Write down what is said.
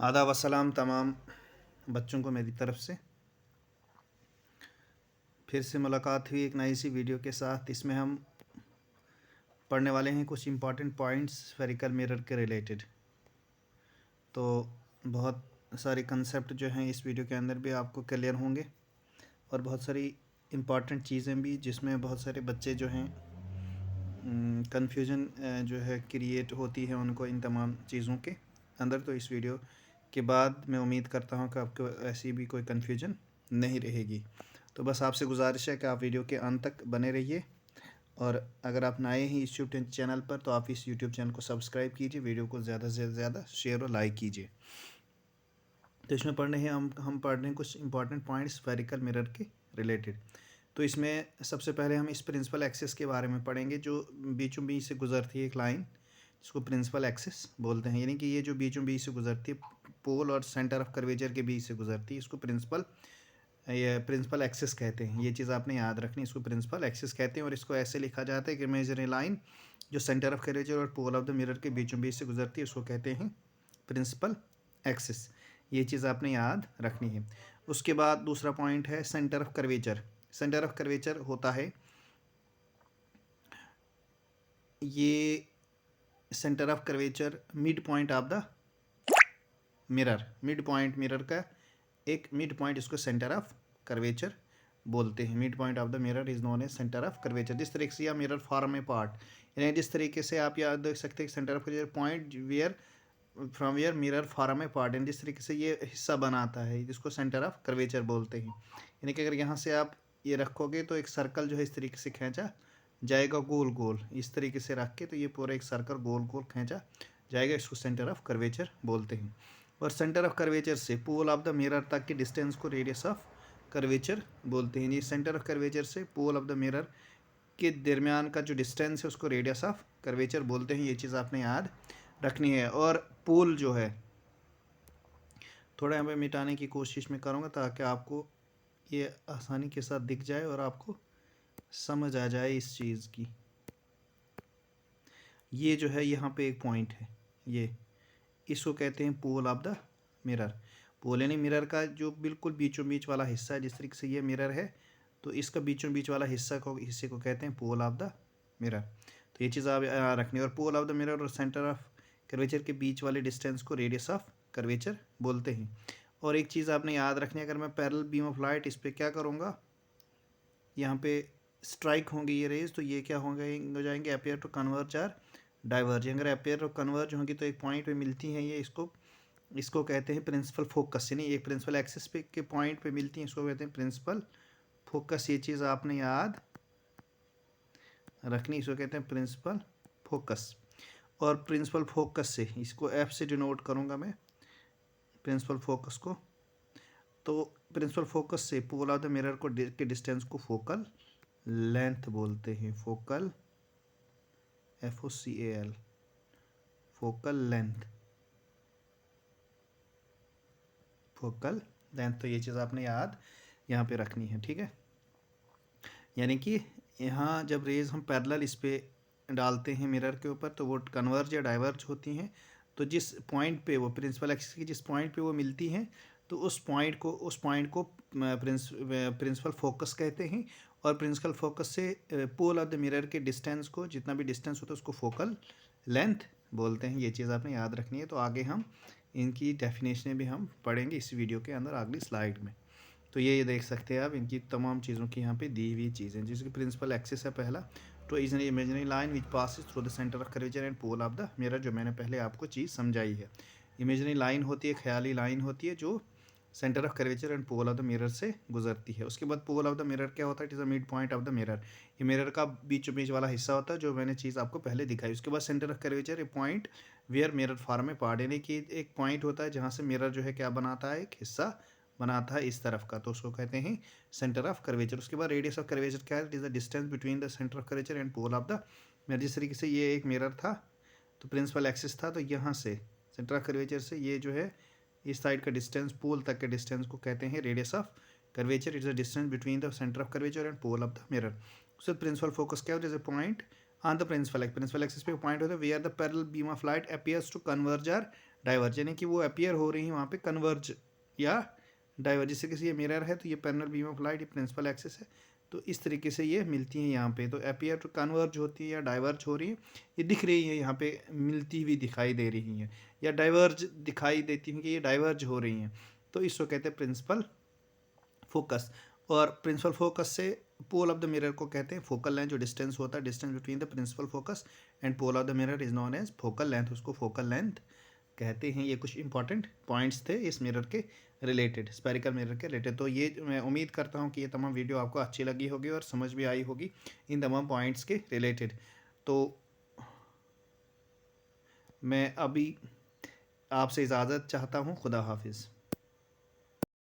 आदाब वसलाम तमाम बच्चों को मेरी तरफ से फिर से मुलाकात हुई एक नई सी वीडियो के साथ। इसमें हम पढ़ने वाले हैं कुछ इम्पॉर्टेंट पॉइंट्स स्फेरिकल मिरर के रिलेटेड। तो बहुत सारे कंसेप्ट जो हैं इस वीडियो के अंदर भी आपको क्लियर होंगे और बहुत सारी इम्पॉर्टेंट चीज़ें भी जिसमें बहुत सारे बच्चे जो हैं कन्फ्यूजन जो है क्रिएट होती है उनको इन तमाम चीज़ों के अंदर। तो इस वीडियो के बाद मैं उम्मीद करता हूं कि आपको ऐसी भी कोई कन्फ्यूजन नहीं रहेगी। तो बस आपसे गुजारिश है कि आप वीडियो के अंत तक बने रहिए और अगर आप नए हैं इस यूट्यूब चैनल पर तो आप इस यूट्यूब चैनल को सब्सक्राइब कीजिए, वीडियो को ज़्यादा से ज़्यादा शेयर और लाइक कीजिए। तो इसमें पढ़ रहे हैं हम पढ़ रहे हैं कुछ इंपॉर्टेंट पॉइंट्स स्फेरिकल मिरर के रिलेटेड। तो इसमें सबसे पहले हम इस प्रिंसिपल एक्सिस के बारे में पढ़ेंगे जो बीचों बीच से गुजरती है एक लाइन जिसको प्रिंसिपल एक्सिस बोलते हैं। यानी कि ये जो बीचों बीच से गुजरती है पोल और सेंटर ऑफ कर्वेचर के बीच से गुजरती है इसको प्रिंसिपल एक्सिस कहते हैं। ये चीज़ आपने याद रखनी, इसको प्रिंसिपल एक्सिस कहते हैं और इसको ऐसे लिखा जाता है कि इमेजिनरी लाइन जो सेंटर ऑफ कर्वेचर और पोल ऑफ द मिरर के बीचों बीच से गुजरती है उसको कहते हैं प्रिंसिपल एक्सिस। ये चीज़ आपने याद रखनी है। उसके बाद दूसरा पॉइंट है centre of curvature. Centre of curvature होता है ये centre of curvature mid point of the mirror, mid point mirror का एक मिड पॉइंट, इसको सेंटर ऑफ कर्वेचर बोलते हैं। Mid point of the mirror is known as centre of curvature. जिस तरीके से यह मिरर फॉर्म ए पार्ट, यानी जिस तरीके से आप याद देख सकते हैं centre of curvature point where from where mirror form a part, and जिस तरीके से ये हिस्सा बनाता है जिसको सेंटर ऑफ कर्वेचर बोलते हैं। यानी कि अगर यहाँ से आप ये रखोगे तो एक सर्कल जो है इस तरीके से खींचा जाएगा गोल गोल, इस तरीके से रख के तो ये पूरा एक सर्कल गोल गोल खींचा जाएगा, इसको सेंटर ऑफ कर्वेचर बोलते हैं। और सेंटर ऑफ कर्वेचर से पोल ऑफ द मिरर तक के डिस्टेंस को रेडियस ऑफ कर्वेचर बोलते हैं। ये सेंटर ऑफ कर्वेचर से पोल ऑफ द मिरर के दरमियान का जो डिस्टेंस है उसको रेडियस ऑफ कर्वेचर बोलते हैं। ये चीज़ आपने याद रखनी है। और पोल जो है थोड़ा यहाँ पे मिटाने की कोशिश में करूँगा ताकि आपको ये आसानी के साथ दिख जाए और आपको समझ आ जाए इस चीज़ की। ये जो है यहाँ पे एक पॉइंट है, ये इसको कहते हैं पोल ऑफ द मिरर। पोल यानी मिरर का जो बिल्कुल बीचों बीच वाला हिस्सा है, जिस तरीके से ये मिरर है तो इसका बीचों बीच वाला हिस्से को कहते हैं पोल ऑफ द मिरर। तो ये चीज़ आप रखनी है। और पोल ऑफ द मिरर और सेंटर ऑफ कर्वेचर के बीच वाले डिस्टेंस को रेडियस ऑफ कर्वेचर बोलते हैं। और एक चीज़ आपने याद रखनी है, अगर मैं पैरेलल बीम ऑफ लाइट इस पर क्या करूँगा, यहाँ पे स्ट्राइक होंगी ये रेज, तो ये क्या होंगे हो जाएंगे अपेयर टू कन्वर्ज और डाइवर्ज। अगर अपेयर टू कन्वर्ज होंगी तो एक पॉइंट पे मिलती हैं, ये इसको कहते हैं प्रिंसिपल फोकस। यानी एक प्रिंसिपल एक्सिस पे के पॉइंट पे मिलती हैं, इसको कहते हैं प्रिंसिपल फोकस। ये चीज़ आपने याद रखनी, इसको कहते हैं प्रिंसिपल फोकस। और प्रिंसिपल फोकस से इसको एफ से डिनोट करूँगा मैं प्रिंसिपल फोकस को। तो प्रिंसिपल फोकस से पोल ऑफ द मिरर को के डिस्टेंस को फोकल लेंथ बोलते हैं। Focal FOCAL, focal length, focal length. तो ये चीज़ आपने याद यहाँ पे रखनी है, ठीक है। यानी कि यहाँ जब रेज हम पैरेलल इस पे डालते हैं मिरर के ऊपर तो वो कन्वर्ज या डाइवर्ज होती हैं। तो जिस पॉइंट पे वो प्रिंसिपल एक्सिस की जिस पॉइंट पे वो मिलती हैं तो उस पॉइंट को प्रिंसिपल फोकस कहते हैं। और प्रिंसिपल फोकस से पोल ऑफ द मिरर के डिस्टेंस को, जितना भी डिस्टेंस होता है उसको फोकल लेंथ बोलते हैं। ये चीज़ आपने याद रखनी है। तो आगे हम इनकी डेफिनेशनें भी हम पढ़ेंगे इस वीडियो के अंदर अगली स्लाइड में। तो ये देख सकते हैं आप इनकी तमाम चीज़ों की यहाँ पे दी हुई चीज़ें, जिसकी प्रिंसिपल एक्सिस है पहला तो is an imaginary line which passes through the centre of curvature and pole of the mirror, जो मैंने पहले आपको चीज़ समझाई है। इमेजिनरी लाइन होती है, ख्याली लाइन होती है जो centre of curvature and pole of the mirror से गुजरती है। उसके बाद पोल ऑफ द मिरर क्या होता है, it is a mid point of the mirror. ये मिरर का बीचों बीच वाला हिस्सा होता है जो मैंने चीज़ आपको पहले दिखाई। उसके बाद centre of curvature a point where mirror form a part, यानी कि एक पॉइंट होता है जहाँ से मिरर जो है क्या बनाता है, एक हिस्सा बनाता है इस तरफ का, तो उसको कहते हैं सेंटर ऑफ कर्वेचर। उसके बाद रेडियस ऑफ कर्वेचर क्या है, it is the distance between the centre of curvature and pole of the mirror. जिस तरीके से ये एक मिरर था तो प्रिंसिपल एक्सिस था, तो यहाँ से सेंटर ऑफ कर्वेचर से ये जो है इस साइड का डिस्टेंस पोल तक के डिस्टेंस को कहते हैं radius of curvature. It's the distance between the centre of curvature and pole of the mirror. उससे प्रिंसिपल फोकस क्या होता है, is a point on the principal axis पे पॉइंट होता है where the parallel beam of light appears to converge और diverge, यानी कि वो अपीयर हो रही हैं वहाँ पे कन्वर्ज या डाइवर्ज। जैसे किसी ये मिरर है तो ये पैरेलल बीम ऑफ लाइट, ये प्रिंसिपल एक्सिस है, तो इस तरीके से ये मिलती हैं यहाँ पे। तो अपीयर टू कन्वर्ज होती है या डाइवर्ज हो रही है, ये दिख रही है यहाँ पे, मिलती हुई दिखाई दे रही हैं, या डाइवर्ज दिखाई देती हैं कि ये डाइवर्ज हो रही हैं, तो इसको कहते हैं प्रिंसिपल फोकस। और प्रिंसिपल फोकस से पोल ऑफ द मिरर को कहते हैं फोकल लेंथ, जो डिस्टेंस होता है, distance between the principal focus and pole of the mirror is known as focal length, उसको फोकल लेंथ कहते हैं। ये कुछ इंपॉर्टेंट पॉइंट्स थे इस मिरर के रिलेटेड, स्पेरिकल मिरर के रिलेटेड। तो ये मैं उम्मीद करता हूँ कि ये तमाम वीडियो आपको अच्छी लगी होगी और समझ भी आई होगी इन तमाम पॉइंट्स के रिलेटेड। तो मैं अभी आपसे इजाज़त चाहता हूँ, खुदा हाफिज़।